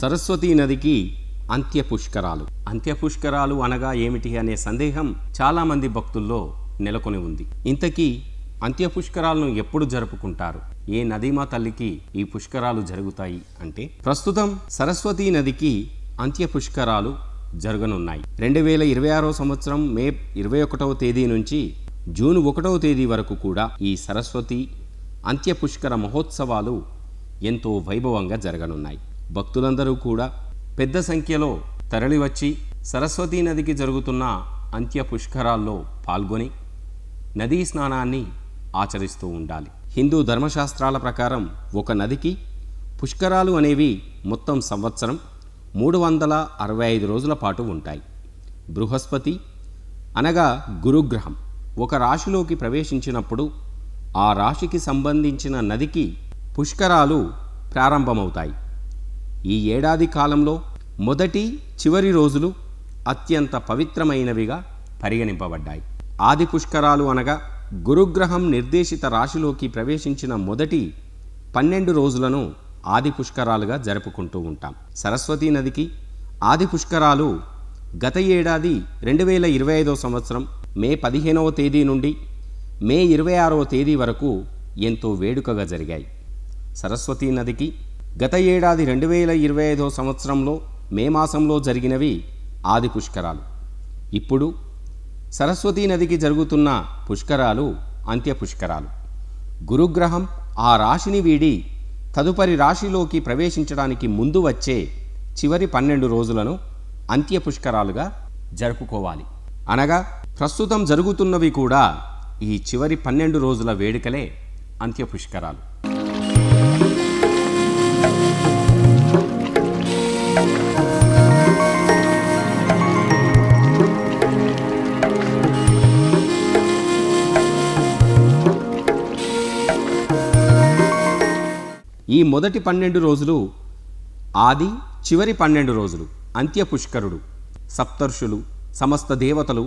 సరస్వతీ నదికి అంత్యపుష్కరాలు. అంత్యపుష్కరాలు అనగా ఏమిటి అనే సందేహం చాలామంది భక్తుల్లో నెలకొని ఉంది. ఇంతకీ అంత్యపుష్కరాలను ఎప్పుడు జరుపుకుంటారు? ఏ నదీమా తల్లికి ఈ పుష్కరాలు జరుగుతాయి అంటే, ప్రస్తుతం సరస్వతీ నదికి అంత్యపుష్కరాలు జరగనున్నాయి. 2026 సంవత్సరం మే 21వ తేదీ నుంచి జూన్ 1వ తేదీ వరకు కూడా ఈ సరస్వతి అంత్యపుష్కర మహోత్సవాలు ఎంతో వైభవంగా జరగనున్నాయి. భక్తులందరూ కూడా పెద్ద సంఖ్యలో తరలివచ్చి సరస్వతీ నదికి జరుగుతున్న అంత్యపుష్కరాల్లో పాల్గొని నదీ స్నానాన్ని ఆచరిస్తూ ఉండాలి. హిందూ ధర్మశాస్త్రాల ప్రకారం ఒక నదికి పుష్కరాలు అనేవి మొత్తం సంవత్సరం 365 రోజుల పాటు ఉంటాయి. బృహస్పతి అనగా గురుగ్రహం ఒక రాశిలోకి ప్రవేశించినప్పుడు ఆ రాశికి సంబంధించిన నదికి పుష్కరాలు ప్రారంభమవుతాయి. ఈ ఏడాది కాలంలో మొదటి చివరి రోజులు అత్యంత పవిత్రమైనవిగా పరిగణింపబడ్డాయి. ఆది పుష్కరాలు అనగా గురుగ్రహం నిర్దేశిత రాశిలోకి ప్రవేశించిన మొదటి 12 రోజులను ఆది పుష్కరాలుగా జరుపుకుంటూ ఉంటాం. సరస్వతీ నదికి ఆది పుష్కరాలు గత ఏడాది 2025 సంవత్సరం మే 15వ తేదీ నుండి మే 26వ తేదీ వరకు ఎంతో వేడుకగా జరిగాయి. సరస్వతీ నదికి గత ఏడాది 2025 సంవత్సరంలో మే మాసంలో జరిగినవి ఆది పుష్కరాలు. ఇప్పుడు సరస్వతీ నదికి జరుగుతున్న పుష్కరాలు అంత్య పుష్కరాలు. గురుగ్రహం ఆ రాశిని వీడి తదుపరి రాశిలోకి ప్రవేశించడానికి ముందు వచ్చే చివరి 12 రోజులను అంత్య పుష్కరాలుగా జరుపుకోవాలి. అనగా ప్రస్తుతం జరుగుతున్నవి కూడా ఈ చివరి 12 రోజుల వేడుకలే అంత్య పుష్కరాలు. ఈ మొదటి 12 రోజులు ఆది, చివరి 12 రోజులు అంత్యపుష్కరుడు. సప్తర్షులు, సమస్త దేవతలు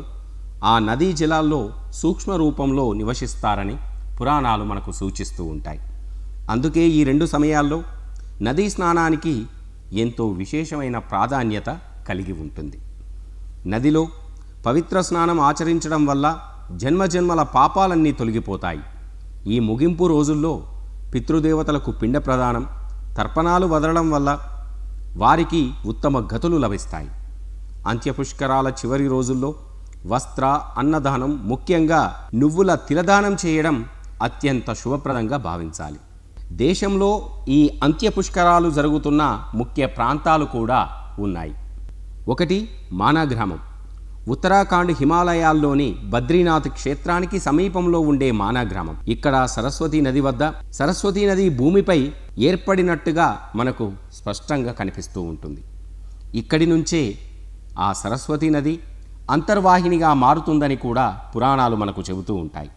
ఆ నదీ జలాల్లో సూక్ష్మ రూపంలో నివసిస్తారని పురాణాలు మనకు సూచిస్తూ ఉంటాయి. అందుకే ఈ 2 సమయాల్లో నదీ స్నానానికి ఎంతో విశేషమైన ప్రాధాన్యత కలిగి ఉంటుంది. నదిలో పవిత్ర స్నానం ఆచరించడం వల్ల జన్మజన్మల పాపాలన్నీ తొలగిపోతాయి. ఈ ముగింపు రోజుల్లో పితృదేవతలకు పిండ ప్రదానం, తర్పణాలు వదలడం వల్ల వారికి ఉత్తమ గతులు లభిస్తాయి. అంత్యపుష్కరాల చివరి రోజుల్లో వస్త్ర, అన్నదానం, ముఖ్యంగా నువ్వుల తిలదానం చేయడం అత్యంత శుభప్రదంగా భావించాలి. దేశంలో ఈ అంత్యపుష్కరాలు జరుగుతున్న ముఖ్య ప్రాంతాలు కూడా ఉన్నాయి. ఒకటి మానా గ్రామం. ఉత్తరాఖండ్ హిమాలయాల్లోని బద్రీనాథ్ క్షేత్రానికి సమీపంలో ఉండే మానా గ్రామం. ఇక్కడ సరస్వతీ నది వద్ద సరస్వతీ నది భూమిపై ఏర్పడినట్టుగా మనకు స్పష్టంగా కనిపిస్తూ ఉంటుంది. ఇక్కడి నుంచే ఆ సరస్వతీ నది అంతర్వాహినిగా మారుతుందని కూడా పురాణాలు మనకు చెబుతూ ఉంటాయి.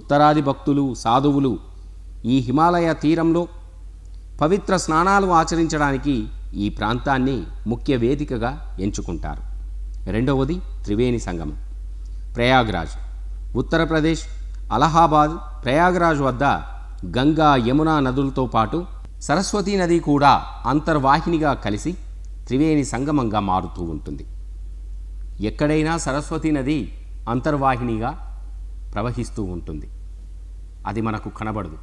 ఉత్తరాది భక్తులు, సాధువులు ఈ హిమాలయ తీరంలో పవిత్ర స్నానాలు ఆచరించడానికి ఈ ప్రాంతాన్ని ముఖ్య వేదికగా ఎంచుకుంటారు. రెండవది త్రివేణి సంగమం. ప్రయాగ్రాజ్, ఉత్తరప్రదేశ్ అలహాబాద్ ప్రయాగ్రాజ్ వద్ద గంగా, యమునా నదులతో పాటు సరస్వతీ నది కూడా అంతర్వాహినిగా కలిసి త్రివేణి సంగమంగా మారుతూ ఉంటుంది. ఎక్కడైనా సరస్వతీ నది అంతర్వాహినిగా ప్రవహిస్తూ ఉంటుంది. అది మనకు కనబడదు.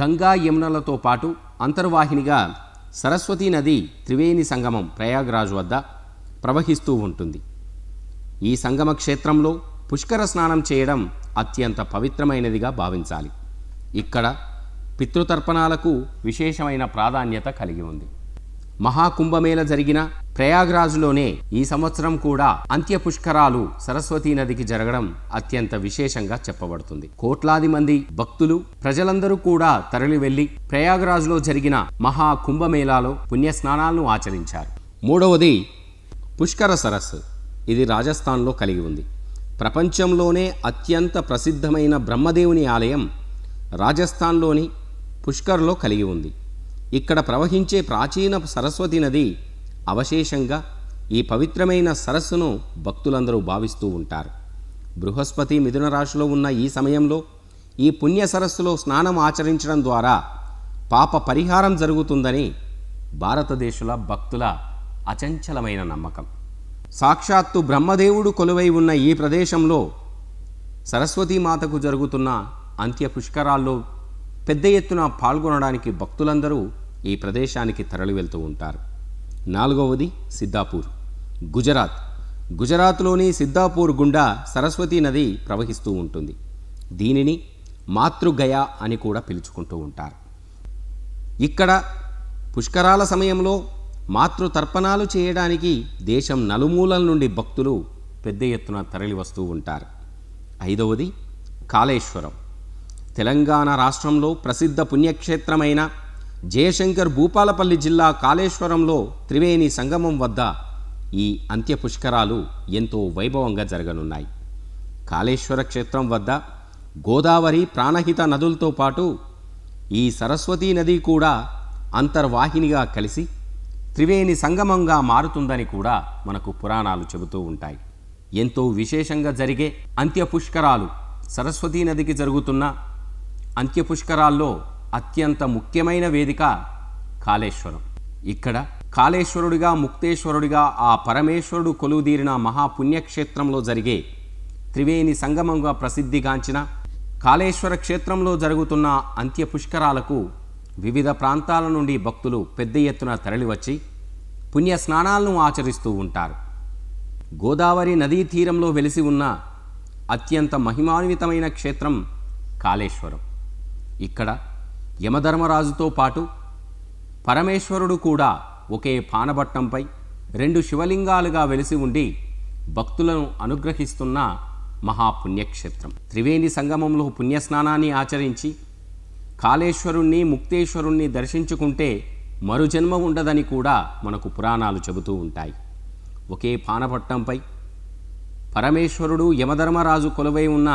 గంగా, యమునలతో పాటు అంతర్వాహినిగా సరస్వతీ నది త్రివేణి సంగమం ప్రయాగ్రాజ్ వద్ద ప్రవహిస్తూ ఉంటుంది. ఈ సంగమ క్షేత్రంలో పుష్కర స్నానం చేయడం అత్యంత పవిత్రమైనదిగా భావించాలి. ఇక్కడ పితృతర్పణాలకు విశేషమైన ప్రాధాన్యత కలిగి ఉంది. మహాకుంభమేళ జరిగిన ప్రయాగ్రాజ్లోనే ఈ సంవత్సరం కూడా అంత్యపుష్కరాలు సరస్వతీ నదికి జరగడం అత్యంత విశేషంగా చెప్పబడుతుంది. కోట్లాది మంది భక్తులు, ప్రజలందరూ కూడా తరలి వెళ్లి ప్రయాగ్రాజ్లో జరిగిన మహాకుంభమేళాలో పుణ్యస్నానాలను ఆచరించారు. మూడవది పుష్కర సరస్సు. ఇది రాజస్థాన్లో కలిగి ఉంది. ప్రపంచంలోనే అత్యంత ప్రసిద్ధమైన బ్రహ్మదేవుని ఆలయం రాజస్థాన్లోని పుష్కర్లో కలిగి ఉంది. ఇక్కడ ప్రవహించే ప్రాచీన సరస్వతి నది అవశేషంగా ఈ పవిత్రమైన సరస్సును భక్తులందరూ భావిస్తూ ఉంటారు. బృహస్పతి మిథున రాశిలో ఉన్న ఈ సమయంలో ఈ పుణ్య సరస్సులో స్నానం ఆచరించడం ద్వారా పాప పరిహారం జరుగుతుందని భారతదేశంలో భక్తుల అచంచలమైన నమ్మకం. సాక్షాత్తు బ్రహ్మదేవుడు కొలువై ఉన్న ఈ ప్రదేశంలో సరస్వతీమాతకు జరుగుతున్న అంత్య పుష్కరాల్లో పెద్ద ఎత్తున పాల్గొనడానికి భక్తులందరూ ఈ ప్రదేశానికి తరలి వెళ్తూ ఉంటారు. 4వది సిద్ధాపూర్, గుజరాత్. గుజరాత్లోని సిద్ధాపూర్ గుండా సరస్వతీ నది ప్రవహిస్తూ ఉంటుంది. దీనిని మాతృగయ అని కూడా పిలుచుకుంటూ ఉంటారు. ఇక్కడ పుష్కరాల సమయంలో మాతృతర్పణాలు చేయడానికి దేశం నలుమూలల నుండి భక్తులు పెద్ద ఎత్తున తరలి వస్తూ ఉంటారు. 5వది కాళేశ్వరం. తెలంగాణ రాష్ట్రంలో ప్రసిద్ధ పుణ్యక్షేత్రమైన జయశంకర్ భూపాలపల్లి జిల్లా కాళేశ్వరంలో త్రివేణి సంగమం వద్ద ఈ అంత్య పుష్కరాలు ఎంతో వైభవంగా జరగనున్నాయి. కాళేశ్వర క్షేత్రం వద్ద గోదావరి, ప్రాణహిత నదులతో పాటు ఈ సరస్వతీ నది కూడా అంతర్వాహినిగా కలిసి త్రివేణి సంగమంగా మారుతుందని కూడా మనకు పురాణాలు చెబుతూ ఉంటాయి. ఎంతో విశేషంగా జరిగే అంత్య పుష్కరాలు, సరస్వతీ నదికి జరుగుతున్న అంత్య పుష్కరాల్లో అత్యంత ముఖ్యమైన వేదిక కాళేశ్వరం. ఇక్కడ కాళేశ్వరుడిగా, ముక్తేశ్వరుడిగా ఆ పరమేశ్వరుడు కొలువుదీరిన మహాపుణ్యక్షేత్రంలో జరిగే త్రివేణి సంగమంగా ప్రసిద్ధిగాంచిన కాళేశ్వర క్షేత్రంలో జరుగుతున్న అంత్య పుష్కరాలకు వివిధ ప్రాంతాల నుండి భక్తులు పెద్ద ఎత్తున తరలివచ్చి పుణ్య స్నానాలను ఆచరిస్తూ ఉంటారు. గోదావరి నదీ తీరంలో వెలిసి ఉన్న అత్యంత మహిమాన్వితమైన క్షేత్రం కాళేశ్వరం. ఇక్కడ యమధర్మరాజుతో పాటు పరమేశ్వరుడు కూడా ఒకే పానబట్టంపై 2 శివలింగాలుగా వెలిసి ఉండి భక్తులను అనుగ్రహిస్తున్న మహాపుణ్యక్షేత్రం. త్రివేణి సంగమంలో పుణ్యస్నానాన్ని ఆచరించి కాళేశ్వరుణ్ణి, ముక్తేశ్వరుణ్ణి దర్శించుకుంటే మరుజన్మ ఉండదని కూడా మనకు పురాణాలు చెబుతూ ఉంటాయి. ఒకే పానపట్టంపై పరమేశ్వరుడు, యమధర్మరాజు కొలువై ఉన్న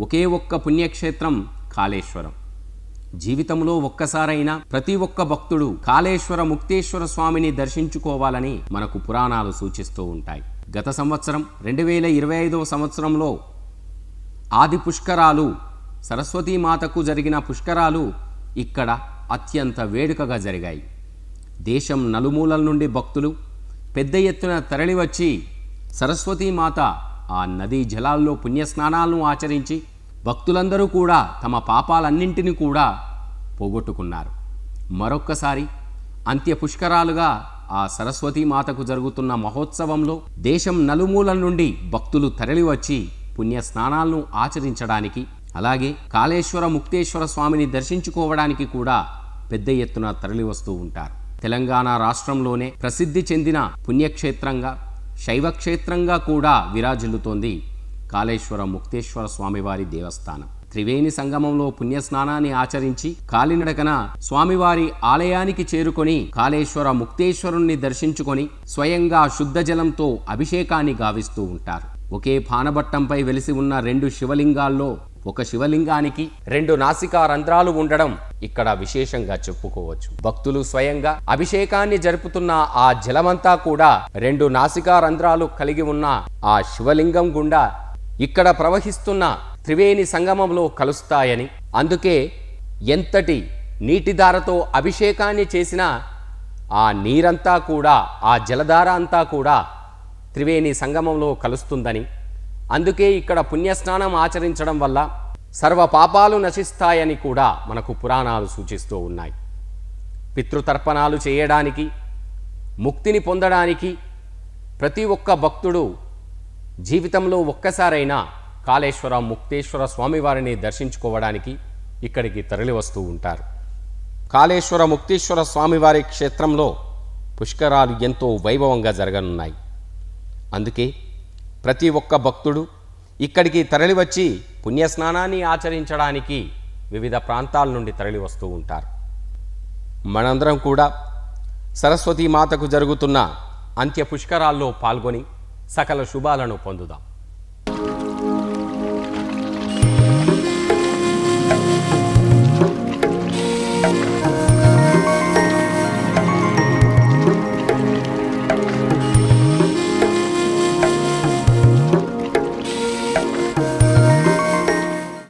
ఒకే ఒక్క పుణ్యక్షేత్రం కాళేశ్వరం. జీవితంలో ఒక్కసారైనా ప్రతి ఒక్క భక్తుడు కాళేశ్వర, ముక్తేశ్వర స్వామిని దర్శించుకోవాలని మనకు పురాణాలు సూచిస్తూ ఉంటాయి. గత సంవత్సరం 2025వ సంవత్సరంలో ఆది పుష్కరాలు, సరస్వతీమాతకు జరిగిన పుష్కరాలు ఇక్కడ అత్యంత వేడుకగా జరిగాయి. దేశం నలుమూలల నుండి భక్తులు పెద్ద ఎత్తున తరలివచ్చి సరస్వతీమాత ఆ నదీ జలాల్లో పుణ్యస్నానాలను ఆచరించి భక్తులందరూ కూడా తమ పాపాలన్నింటినీ కూడా పోగొట్టుకున్నారు. మరొక్కసారి అంత్య పుష్కరాలుగా ఆ సరస్వతీమాతకు జరుగుతున్న మహోత్సవంలో దేశం నలుమూలల నుండి భక్తులు తరలివచ్చి పుణ్య స్నానాలను ఆచరించడానికి, అలాగే కాళేశ్వర, ముక్తేశ్వర స్వామిని దర్శించుకోవడానికి కూడా పెద్ద ఎత్తున తరలివస్తూ ఉంటారు. తెలంగాణ రాష్ట్రంలోనే ప్రసిద్ధి చెందిన పుణ్యక్షేత్రంగా, శైవక్షేత్రంగా కూడా విరాజిల్లుతోంది కాళేశ్వర ముక్తేశ్వర స్వామివారి దేవస్థానం. త్రివేణి సంగమంలో పుణ్యస్నానాన్ని ఆచరించి కాలినడకన స్వామివారి ఆలయానికి చేరుకొని కాళేశ్వర ముక్తేశ్వరుణ్ణి దర్శించుకొని స్వయంగా శుద్ధ జలంతో అభిషేకాన్ని గావిస్తూ ఉంటారు. ఒకే పానబట్టంపై వెలిసి ఉన్న 2 శివలింగాల్లో ఒక శివలింగానికి 2 నాసికా రంధ్రాలు ఉండడం ఇక్కడ విశేషంగా చెప్పుకోవచ్చు. భక్తులు స్వయంగా అభిషేకాన్ని జరుపుతున్న ఆ జలమంతా కూడా 2 నాసికా రంధ్రాలు కలిగి ఉన్న ఆ శివలింగం గుండా ఇక్కడ ప్రవహిస్తున్న త్రివేణి సంగమంలో కలుస్తాయని, అందుకే ఎంతటి నీటిధారతో అభిషేకాన్ని చేసినా ఆ నీరంతా కూడా, ఆ జలధార అంతా కూడా త్రివేణి సంగమంలో కలుస్తుందని, అందుకే ఇక్కడ పుణ్యస్నానం ఆచరించడం వల్ల సర్వ పాపాలు నశిస్తాయని కూడా మనకు పురాణాలు సూచిస్తూ ఉన్నాయి. పితృతర్పణాలు చేయడానికి, ముక్తిని పొందడానికి ప్రతి ఒక్క భక్తుడు జీవితంలో ఒక్కసారైనా కాళేశ్వర, ముక్తేశ్వర స్వామివారిని దర్శించుకోవడానికి ఇక్కడికి తరలి వస్తూ ఉంటారు. కాళేశ్వర, ముక్తేశ్వర స్వామివారి క్షేత్రంలో పుష్కరాలు ఎంతో వైభవంగా జరగనున్నాయి. అందుకే ప్రతి ఒక్క భక్తుడు ఇక్కడికి తరలివచ్చి పుణ్యస్నానాన్ని ఆచరించడానికి వివిధ ప్రాంతాల నుండి తరలి వస్తూ ఉంటారు. మనందరం కూడా సరస్వతీమాతకు జరుగుతున్న అంత్య పుష్కరాల్లో పాల్గొని సకల శుభాలను పొందుదాం.